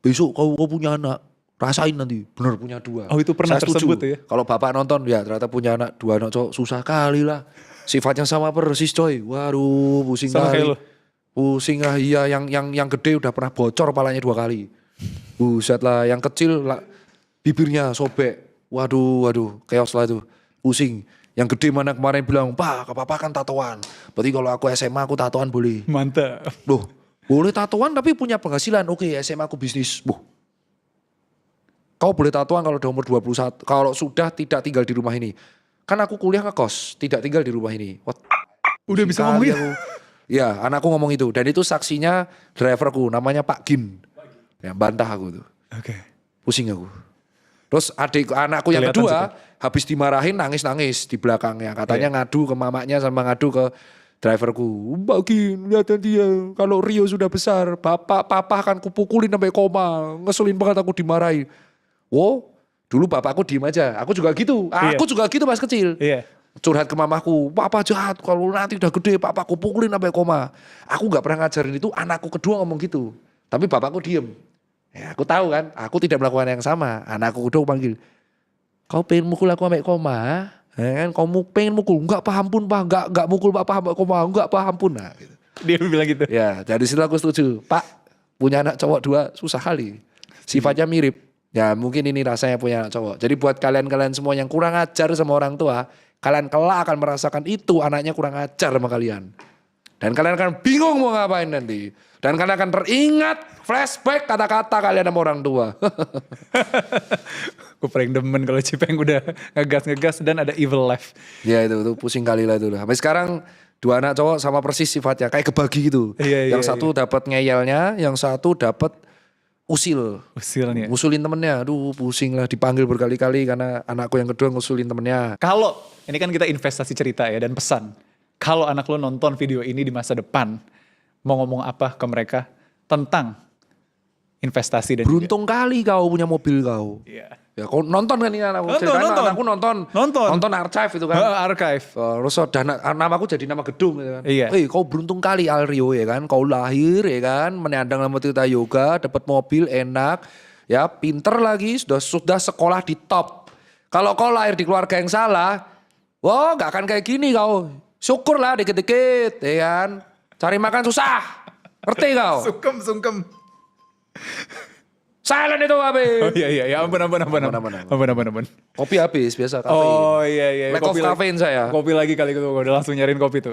Besok kau punya anak, rasain nanti bener punya 2. Oh, itu pernah Saya setuju. tersebut ya? Kalau bapak nonton, ya ternyata punya anak 2 anak cowok susah kali lah. Sifatnya sama persis coy. Waduh pusing Sama kali. kayak lo? Pusing lah, iya yang gede udah pernah bocor palanya 2 kali. Buset lah, yang kecil lah, bibirnya sobek. Waduh, chaos lah itu. Pusing. Yang gede mana kemarin bilang, "Pak, papa kan tatoan. Berarti kalau aku SMA aku tatoan boleh." Mantap. Loh, boleh tatoan tapi punya penghasilan. Oke, SMA aku bisnis. Kau boleh tatoan kalau udah umur 21. Kalau sudah tidak tinggal di rumah ini. Kan aku kuliah ngekos, tidak tinggal di rumah ini. Udah bisa Kali ngomong gitu? aku. Ya, anakku ngomong itu. Dan itu saksinya driverku, namanya Pak Gin. Ya, bantah aku tuh. Oke. Pusing aku. Terus anakku yang Kelihatan kedua, habis dimarahin nangis-nangis di belakangnya. Katanya ngadu ke mamanya sama ngadu ke driverku. Mbak Gin, lihat dia. Kalau Rio sudah besar, papa akan kupukulin sampai koma. Ngeselin banget aku dimarahin. Wow, dulu bapakku diem aja. Aku juga gitu. Aku juga gitu pas kecil. Iya. Curhat ke mamaku, papa jahat, kalau nanti udah gede papaku pukulin sampai koma. Aku gak pernah ngajarin itu, anakku kedua ngomong gitu. Tapi bapakku diem. Ya, aku tahu kan, aku tidak melakukan yang sama. Anakku kedua panggil, kau pengen mukul aku sampai koma? Ya kan, kau pengen mukul, enggak paham pun pak, enggak mukul pak paham, kau mau enggak paham pun. Nah, gitu. Dia bilang gitu. Ya dari situ aku setuju, Pak punya anak cowok 2 susah kali, sifatnya mirip. Ya mungkin ini rasanya punya anak cowok. Jadi buat kalian-kalian semua yang kurang ajar sama orang tua, kalian kelak akan merasakan itu anaknya kurang ajar sama kalian. Dan kalian akan bingung mau ngapain nanti. Dan kalian akan teringat flashback kata-kata kalian sama orang tua. Gue paling demen kalau Cipeng udah ngegas dan ada evil laugh. Ya itu pusing kali lah itu. Sampai sekarang 2 anak cowok sama persis sifatnya kayak kebagi gitu. Yang satu dapat ngeyelnya, yang satu dapat usilnya. Ngusulin temennya. Aduh pusing lah, dipanggil berkali-kali karena anakku yang kedua ngusulin temennya. Kalau ini kan kita investasi cerita ya dan pesan. Kalau anak lo nonton video ini di masa depan, mau ngomong apa ke mereka tentang investasi dan beruntung kali kau punya mobil kau. Iya. Ya kau nonton kan ini anakku. Anakku nonton archive itu kan. Archive. Terus namaku jadi nama gedung gitu kan. Iya. Kau beruntung kali Alrio ya kan. Kau lahir ya kan, menyandang nama Tirta Yoga, dapat mobil enak, ya pinter lagi, sudah sekolah di top. Kalau kau lahir di keluarga yang salah, wah nggak akan kayak gini kau. Syukurlah dikit-dikit ya kan. Cari makan susah. Ngerti kau? Sungkem. Silent itu habis. Oh iya, ampun. Kopi habis biasa kafein. Oh iya. Lack of caffeine saya. Kopi lagi kali itu, gue udah langsung nyariin kopi tuh.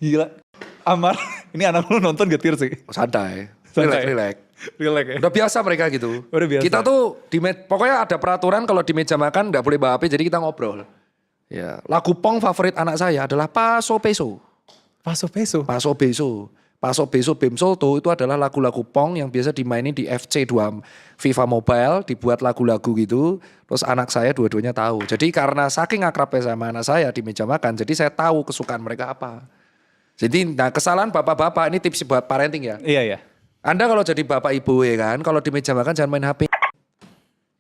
Gila. Amar, ini anak lu nonton getir sih. Santai. Relax ya. Udah biasa mereka gitu. Udah biasa. Kita tuh pokoknya ada peraturan kalau di meja makan nggak boleh bawa HP, jadi kita ngobrol. Ya, lagu pong favorit anak saya adalah Paso Peso. Paso Beso Bem Solto itu adalah lagu-lagu pong yang biasa dimainin di FC2 FIFA Mobile, dibuat lagu-lagu gitu. Terus anak saya dua-duanya tahu. Jadi karena saking akrabnya sama anak saya di meja makan, jadi saya tahu kesukaan mereka apa. Jadi kesalahan bapak-bapak, ini tips buat parenting ya. Iya. Anda kalau jadi bapak ibu ya kan, kalau di meja makan jangan main HP.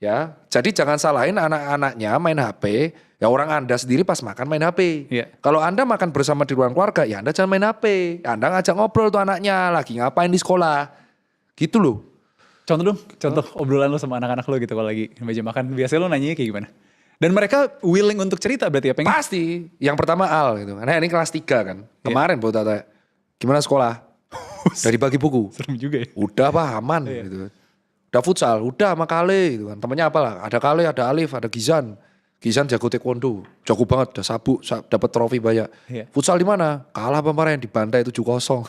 Ya, jadi jangan salahin anak-anaknya main HP. Ya orang Anda sendiri pas makan main HP. Iya. Kalau Anda makan bersama di ruang keluarga, ya Anda jangan main HP. Anda ngajak ngobrol tuh anaknya, lagi ngapain di sekolah. Gitu loh. Contoh obrolan lo sama anak-anak lo gitu kalau lagi di meja makan. Biasanya lo nanyanya kayak gimana? Dan mereka willing untuk cerita berarti ya? Pasti. Yang pertama Al gitu. Nah ini kelas 3 kan. Kemarin buat tanya, gimana sekolah? Dari bagi buku. Serem juga ya. Udah Pak, aman gitu. Udah futsal, udah sama Kale gitu kan. Temennya apalah, ada Kale, ada Alif, ada Gizan. Gizan jago taekwondo, jago banget, udah sabuk, dapat trofi banyak. Iya. Futsal di mana? Kalah kemarin, dibantai 7-0.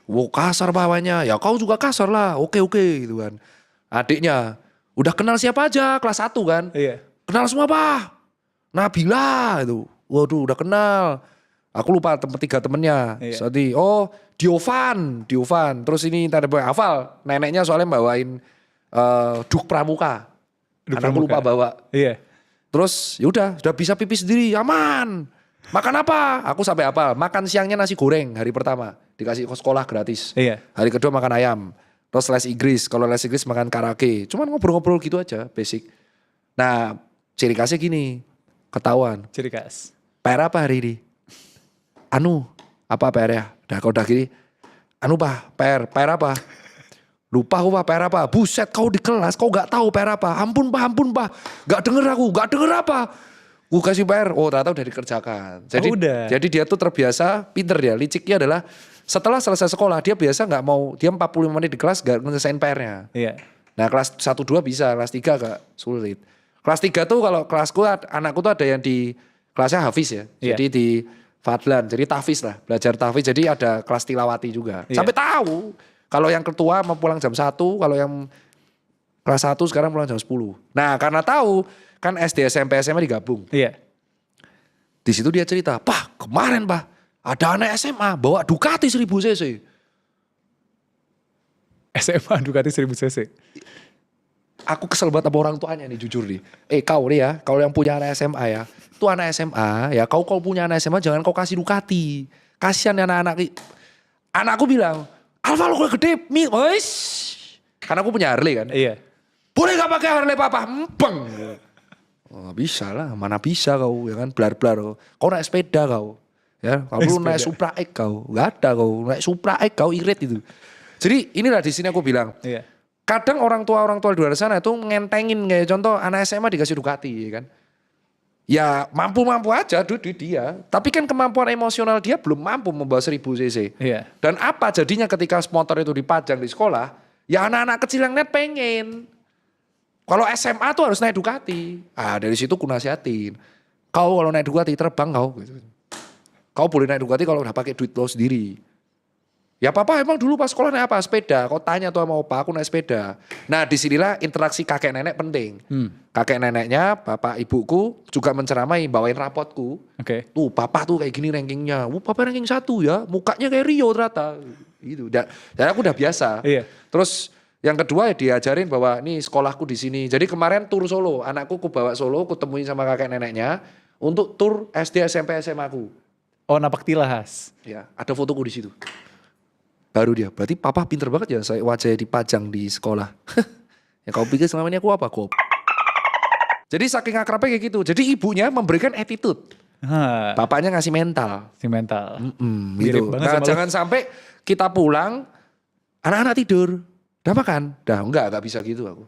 Wow kasar bawahnya, ya kau juga kasar lah, oke gitu kan. Adiknya, udah kenal siapa aja, kelas 1 kan. Iya. Kenal semua Pak, Nabila itu, waduh udah kenal. Aku lupa 3 temennya. Iya. Jadi, Diovan. Terus ini tanda boy hafal, neneknya soalnya bawain Duk Pramuka. Anakku lupa bawa. Iya. Terus yaudah, sudah bisa pipis sendiri, aman. Makan apa? Aku sampai hafal, makan siangnya nasi goreng hari pertama. Dikasih ke sekolah gratis. Iya. Hari kedua makan ayam. Terus les Inggris, kalau les Inggris makan karaoke. Cuman ngobrol-ngobrol gitu aja, basic. Nah, ciri khasnya gini, ketahuan. Ciri khas. PR apa hari ini? Apa PR ya? Udah gini, Pak, PR apa? Lupa aku Pak, PR apa? Buset kau di kelas, kau gak tahu PR apa? Ampun Pak, gak denger apa? Gue kasih PR, ternyata udah dikerjakan. Udah. Jadi dia tuh terbiasa, pinter dia, liciknya adalah setelah selesai sekolah, dia biasa gak mau, dia 45 menit di kelas gak nyelesain PR-nya. Iya. Nah kelas 1-2 bisa, kelas 3 agak sulit. Kelas 3 tuh kalau kelasku, anakku tuh ada yang di kelasnya Hafiz ya. Iya. Jadi di Fadlan, jadi tahfiz lah, belajar tahfiz. Jadi ada kelas tilawati juga. Iya. Sampai tahu, kalau yang ketua mau pulang jam 1, kalau yang kelas 1 sekarang pulang jam 10. Nah karena tahu, kan SD, SMP, SMA digabung. Iya. Di situ dia cerita, Pak kemarin Pak, ada anak SMA bawa Ducati 1000 cc. SMA Ducati 1000 cc. Aku kesel banget sama orang tuanya nih jujur nih. Kau nih ya, kalau yang punya anak SMA ya. Itu anak SMA ya, kau punya anak SMA jangan kau kasih Ducati. Kasihan anak-anak. Anakku bilang, Alfa lo gede, wis. Karena aku punya Harley kan. Iya. Boleh gak pakai Harley papa? Empeng. Bisa lah, mana bisa kau ya kan, blar-blar. Kau naik sepeda kau. Ya, kalau naik Supra X kau. Gak ada kau, naik Supra X kau irit itu. Jadi inilah di sini aku bilang. Iya. Kadang orang tua di luar sana itu ngentengin kayak contoh anak SMA dikasih Ducati ya kan. Ya mampu-mampu aja duit dia. Tapi kan kemampuan emosional dia belum mampu membawa 1000 cc. Iya. Dan apa jadinya ketika motor itu dipajang di sekolah, ya anak-anak kecil yang net pengen. Kalau SMA tuh harus naik Ducati. Dari situ ku nasihatin. Kau kalau naik Ducati terbang kau. Gitu. Kau boleh naik Ducati kalau udah pakai duit lo sendiri. Ya papa emang dulu pas sekolah naik apa? Sepeda. Kau tanya tuh sama opa, aku naik sepeda. Nah disinilah interaksi kakek nenek penting. Kakek neneknya, bapak ibuku juga menceramai, bawain rapotku. Oke. Tuh papa tuh kayak gini rankingnya. Papa ranking 1 ya, mukanya kayak Rio ternyata. Gitu. Dan aku udah biasa. Iya. Terus yang kedua ya diajarin bahwa nih sekolahku di sini. Jadi kemarin tur Solo, anakku ku bawa Solo, ku temuin sama kakek neneknya untuk tur SD, SMP, SMA ku. Oh, Napak Tilas. Ya, ada fotoku di situ. Baru dia, berarti papa pinter banget ya saya wajahnya dipajang di sekolah. Ya kau pikir selama ini aku apa? Jadi saking akrabnya kayak gitu. Jadi ibunya memberikan attitude. Bapaknya ngasih mental. Si mental. Gitu. Mirip banget Nah sama jangan sampai kita pulang, anak-anak tidur. Udah makan? Dah enggak bisa gitu aku.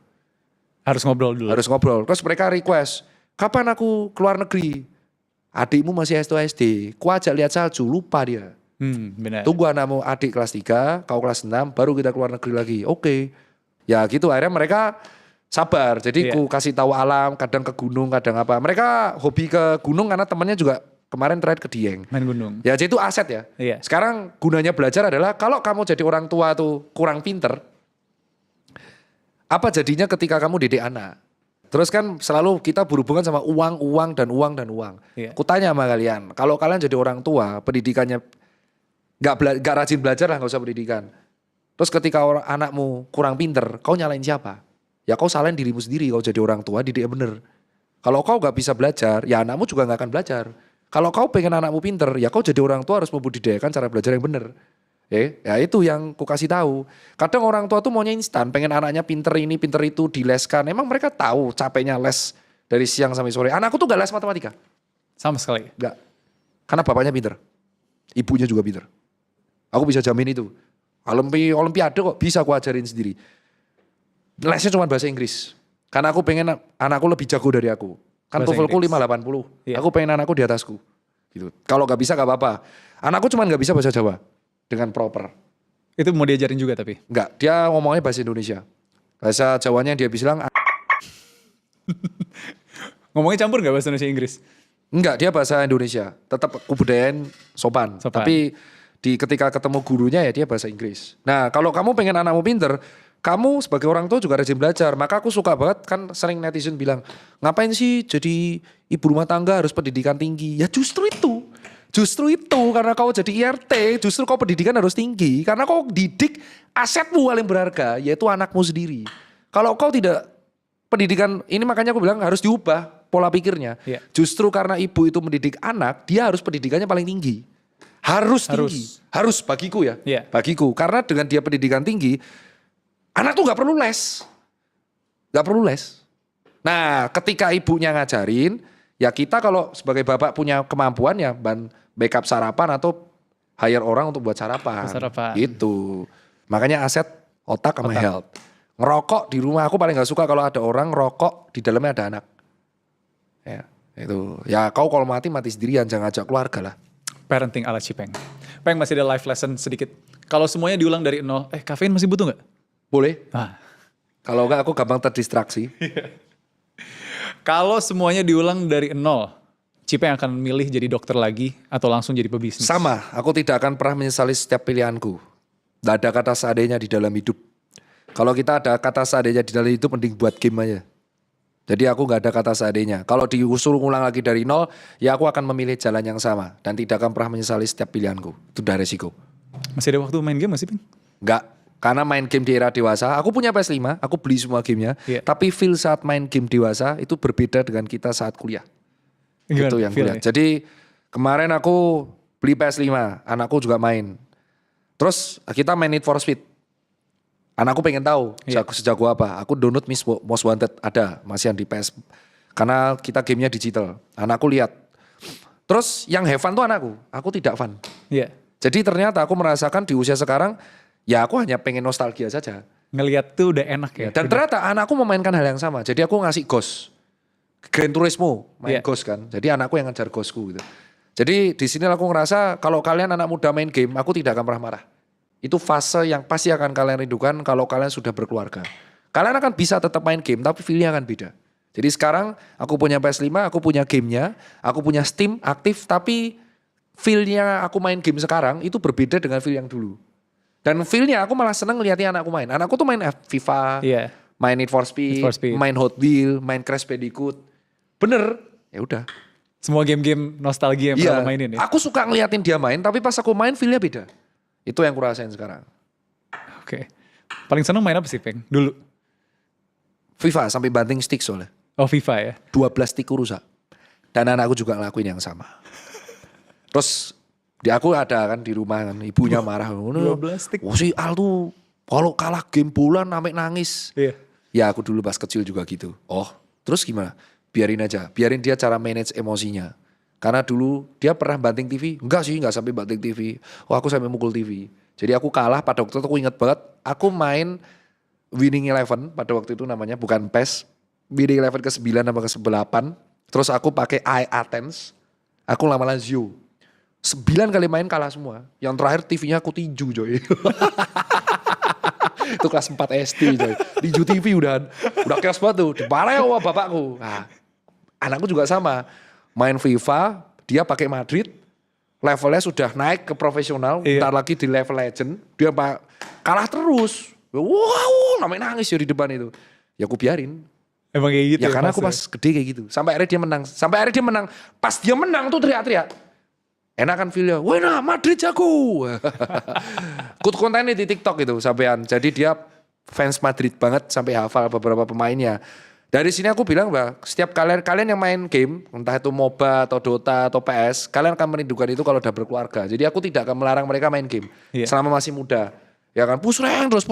Harus ngobrol dulu. Harus ngobrol. Terus mereka request, kapan aku keluar negeri? Adikmu masih SD, ku ajak lihat salju, lupa dia. Benar. Tunggu anakmu adik kelas 3, kau kelas 6, baru kita keluar negeri lagi. Oke. Ya gitu akhirnya mereka sabar. Jadi ku kasih tahu alam, kadang ke gunung, kadang apa. Mereka hobi ke gunung karena temannya juga kemarin terakhir ke Dieng. Main gunung. Ya jadi itu aset ya. Iya. Sekarang gunanya belajar adalah kalau kamu jadi orang tua tuh kurang pinter, apa jadinya ketika kamu didik anak? Terus kan selalu kita berhubungan sama uang dan uang. Iya. Kutanya sama kalian, kalau kalian jadi orang tua, pendidikannya nggak rajin belajar lah, nggak usah pendidikan. Terus ketika anakmu kurang pinter, kau nyalain siapa? Ya kau salahin dirimu sendiri. Kau jadi orang tua, didiknya bener. Kalau kau nggak bisa belajar, ya anakmu juga nggak akan belajar. Kalau kau pengen anakmu pinter, ya kau jadi orang tua harus membudidayakan cara belajar yang bener. Ya itu yang ku kasih tahu. Kadang orang tua tuh maunya instan, pengen anaknya pinter ini, pinter itu, dileskan. Emang mereka tahu capeknya les dari siang sampai sore. Anakku tuh gak les matematika. Sama sekali. Enggak. Karena bapaknya pinter. Ibunya juga pinter. Aku bisa jamin itu. Olimpiade kok bisa aku ajarin sendiri. Lesnya cuma bahasa Inggris. Karena aku pengen anakku lebih jago dari aku. Kan Bahasa TOEFL-ku Inggris. 580. Iya. Aku pengen anakku di atasku. Gitu. Kalau gak bisa gak apa-apa. Anakku cuma gak bisa bahasa Jawa. Dengan proper. Itu mau diajarin juga tapi. Enggak, dia ngomongnya bahasa Indonesia. Bahasa Jawanya dia bilang Ngomongnya campur gak bahasa Indonesia Inggris? enggak, dia bahasa Indonesia. Tetap kebudayaan sopan. Sopan. Tapi ketika ketemu gurunya ya dia bahasa Inggris. Nah, kalau kamu pengen anakmu pinter, kamu sebagai orang tua juga rajin belajar. Maka aku suka banget kan sering netizen bilang, ngapain sih jadi ibu rumah tangga harus pendidikan tinggi? Ya justru itu. Justru itu karena kau jadi IRT, justru kau pendidikan harus tinggi. Karena kau didik asetmu paling berharga, yaitu anakmu sendiri. Kalau kau tidak pendidikan, ini makanya aku bilang harus diubah pola pikirnya. Iya. Justru karena ibu itu mendidik anak, dia harus pendidikannya paling tinggi. Harus tinggi. Harus bagiku ya. Iya. Bagiku. Karena dengan dia pendidikan tinggi, anak tuh gak perlu les. Gak perlu les. Nah ketika ibunya ngajarin, ya kita kalau sebagai bapak punya kemampuan ya backup sarapan atau hire orang untuk buat sarapan. Sarapan. Gitu. Makanya aset otak sama health. Ngerokok di rumah aku paling gak suka kalau ada orang ngerokok di dalamnya ada anak. Ya itu. Ya kau kalau mati sendirian, jangan ajak keluarga lah. Parenting ala Cipeng. Peng, masih ada life lesson sedikit. Kalau semuanya diulang dari nol, kafein masih butuh gak? Boleh. Ah. Kalau enggak aku gampang terdistraksi. Kalau semuanya diulang dari nol, Cipeng akan milih jadi dokter lagi atau langsung jadi pebisnis? Sama, aku tidak akan pernah menyesali setiap pilihanku. Tidak ada kata seandainya di dalam hidup. Kalau kita ada kata seandainya di dalam hidup, mending buat game aja. Jadi aku gak ada kata seandainya. Kalau diusul ngulang lagi dari nol, ya aku akan memilih jalan yang sama. Dan tidak akan pernah menyesali setiap pilihanku. Itu udah resiko. Masih ada waktu main game masih, Peng? Enggak. Karena main game di era dewasa, aku punya PS5, aku beli semua gamenya. Iya. Tapi feel saat main game dewasa itu berbeda dengan kita saat kuliah. Gimana Itu yang feel-nya? kuliah. Jadi kemarin aku beli PS5, anakku juga main. Terus kita main Need for Speed. Anakku pengen tahu sejago apa. Aku download Most Wanted, ada masih yang di PS. Karena kita gamenya digital. Anakku lihat. Terus yang have fun tuh anakku. Aku tidak fun. Iya. Jadi ternyata aku merasakan di usia sekarang, ya aku hanya pengen nostalgia saja. ngelihat tuh udah enak ya. Dan ternyata anakku memainkan hal yang sama. Jadi aku ngasih Ghost. Gran Turismo main Ghost kan. Jadi anakku yang ngejar Ghostku gitu. Jadi di sini aku ngerasa kalau kalian anak muda main game, aku tidak akan pernah marah. Itu fase yang pasti akan kalian rindukan kalau kalian sudah berkeluarga. Kalian akan bisa tetap main game, tapi feel-nya akan beda. Jadi sekarang aku punya PS5, aku punya gamenya, aku punya Steam aktif, tapi feel-nya aku main game sekarang itu berbeda dengan feel yang dulu. Dan feel-nya aku malah seneng ngeliatin anakku main. Anakku tuh main FIFA, main Need for Speed, main Hot Wheels, main Crash Bandicoot. Bener, ya udah. Semua game-game nostalgia yang pernah mainin ya. Aku suka ngeliatin dia main, tapi pas aku main feel-nya beda. Itu yang kurasain sekarang. Oke. Paling seneng main apa sih, Peng? Dulu? FIFA sampai banting stick soalnya. Oh, FIFA ya? 12 stickku rusak. Dan anakku juga ngelakuin yang sama. Terus di aku ada kan di rumah kan, ibunya marah. 12 stick. Oh si Al tuh kalau kalah game bola sampai nangis. Iya. Ya aku dulu pas kecil juga gitu. Oh terus gimana? Biarin aja, biarin dia cara manage emosinya. Karena dulu dia pernah banting TV. Enggak sih, enggak sampai banting TV. Oh aku sampai mukul TV. Jadi aku kalah pada waktu itu aku ingat banget. Aku main Winning Eleven pada waktu itu namanya, bukan PES. Winning Eleven ke-9 sama ke-8. Terus aku pakai Athens. Aku lama Lazio. 9 kali main kalah semua. Yang terakhir TV-nya aku tinju coy. Itu kelas 4 SD coy. Tinju TV udah chaos banget tuh. Dimarahin sama bapakku. Nah, anakku juga sama. Main FIFA, dia pakai Madrid. Levelnya sudah naik ke profesional. Ntar lagi di level legend. Dia kalah terus. Wow, namanya nangis ya di depan itu. Ya aku biarin. Emang kayak gitu ya karena aku pas gede kayak gitu. Sampai akhirnya dia menang. Pas dia menang tuh teriak-teriak. Enak kan feel-nya. Wena Madrid jago. Ikut kontennya di TikTok itu sampean. Jadi dia fans Madrid banget sampai hafal beberapa pemainnya. Dari sini aku bilang bahwa setiap kalian yang main game, entah itu MOBA atau Dota atau PS, kalian akan merindukan itu kalau udah berkeluarga. Jadi aku tidak akan melarang mereka main game selama masih muda. Ya kan, push rank terus